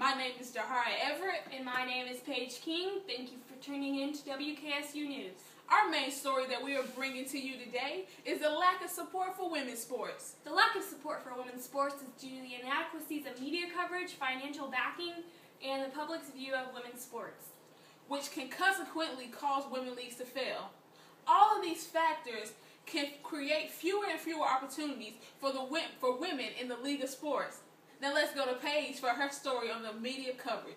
My name is Jahari Everett. And my name is Paige King. Thank you for tuning in to WKSU News. Our main story that we are bringing to you today is the lack of support for women's sports. The lack of support for women's sports is due to the inadequacies of media coverage, financial backing, and the public's view of women's sports, which can consequently cause women leagues to fail. All of these factors can create fewer and fewer opportunities for women in the league of sports. Now let's go to Paige for her story on the media coverage.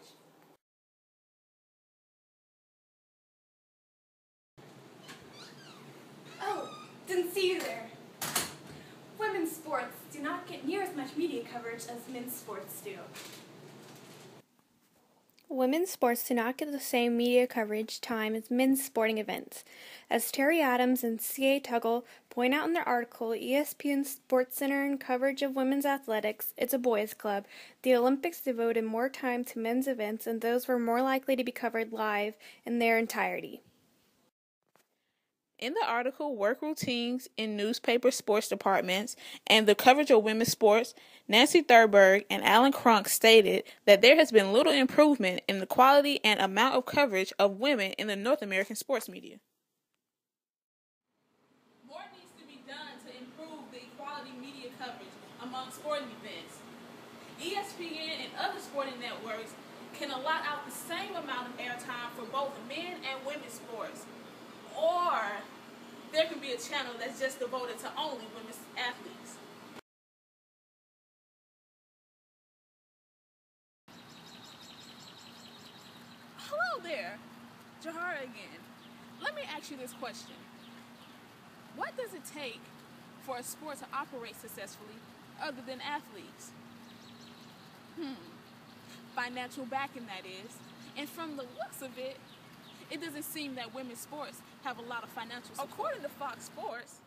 Oh, didn't see you there. Women's sports do not get near as much media coverage as men's sports do. Women's sports do not get the same media coverage time as men's sporting events. As Terry Adams and C.A. Tuggle point out in their article, ESPN's SportsCenter and coverage of women's athletics, It's a Boys Club, the Olympics devoted more time to men's events and those were more likely to be covered live in their entirety. In the article, Work Routines in Newspaper Sports Departments and the Coverage of Women's Sports, Nancy Thurberg and Alan Cronk stated that there has been little improvement in the quality and amount of coverage of women in the North American sports media. More needs to be done to improve the equality media coverage among sporting events. ESPN and other sporting networks can allot out the same amount of airtime for both men and women's sports. Or there can be a channel that's just devoted to only women's athletes. Hello there, Jahara again. Let me ask you this question. What does it take for a sport to operate successfully other than athletes? Financial backing, that is. And from the looks of it, it doesn't seem that women's sports have a lot of financial support. According to Fox Sports,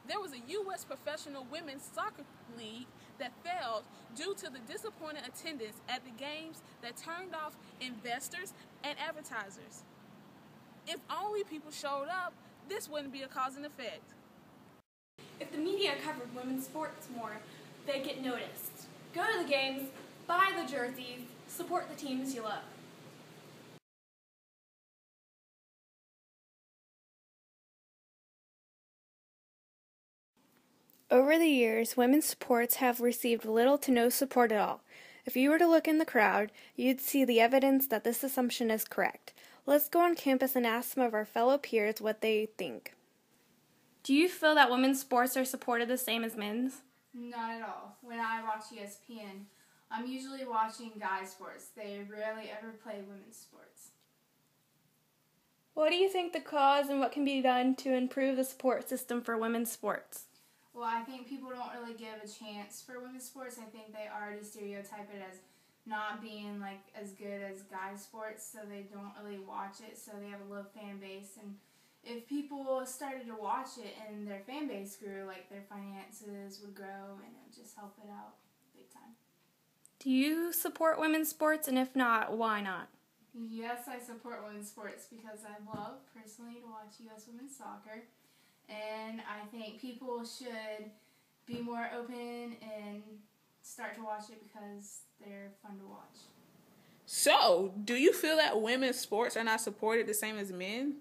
there was a U.S. professional women's soccer league that failed due to the disappointing attendance at the games that turned off investors and advertisers. If only people showed up, this wouldn't be a cause and effect. If the media covered women's sports more, they'd get noticed. Go to the games, buy the jerseys, support the teams you love. Over the years, women's sports have received little to no support at all. If you were to look in the crowd, you'd see the evidence that this assumption is correct. Let's go on campus and ask some of our fellow peers what they think. Do you feel that women's sports are supported the same as men's? Not at all. When I watch ESPN, I'm usually watching guys' sports. They rarely ever play women's sports. What do you think the cause and what can be done to improve the support system for women's sports? Well, I think people don't really give a chance for women's sports. I think they already stereotype it as not being like as good as guys' sports, so they don't really watch it, so they have a low fan base. And if people started to watch it and their fan base grew, like their finances would grow and it would just help it out big time. Do you support women's sports, and if not, why not? Yes, I support women's sports because I love personally to watch U.S. women's soccer. And I think people should be more open and start to watch it because they're fun to watch. So, do you feel that women's sports are not supported the same as men?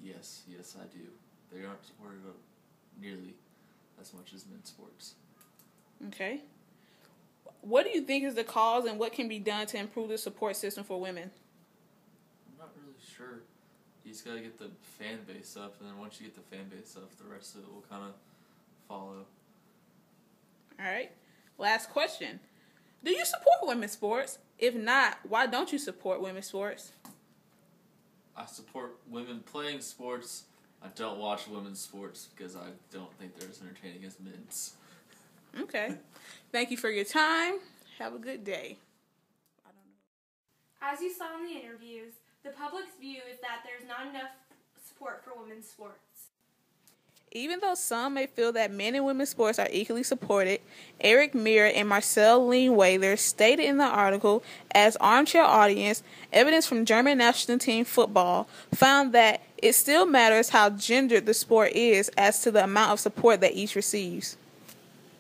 Yes, I do. They aren't supported nearly as much as men's sports. Okay. What do you think is the cause and what can be done to improve the support system for women? I'm not really sure. You just gotta get the fan base up, and then once you get the fan base up, the rest of it will kind of follow. All right. Last question. Do you support women's sports? If not, why don't you support women's sports? I support women playing sports. I don't watch women's sports because I don't think they're as entertaining as men's. Okay. Thank you for your time. Have a good day. As you saw in the interviews, the public's view is that there's not enough support for women's sports. Even though some may feel that men and women's sports are equally supported, Eric Meir and Marcel Leenweiler stated in the article, as armchair audience, evidence from German national team football found that it still matters how gendered the sport is as to the amount of support that each receives.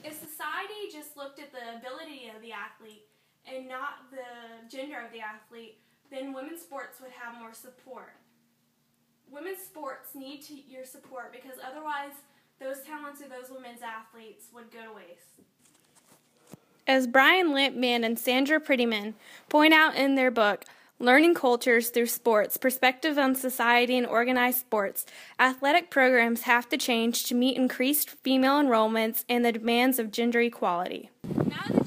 If society just looked at the ability of the athlete and not the gender of the athlete, then women's sports would have more support. Women's sports need your support because otherwise those talents of those women's athletes would go to waste. As Brian Lippman and Sandra Prettyman point out in their book, Learning Cultures Through Sports, Perspective on Society and Organized Sports, athletic programs have to change to meet increased female enrollments and the demands of gender equality. Now that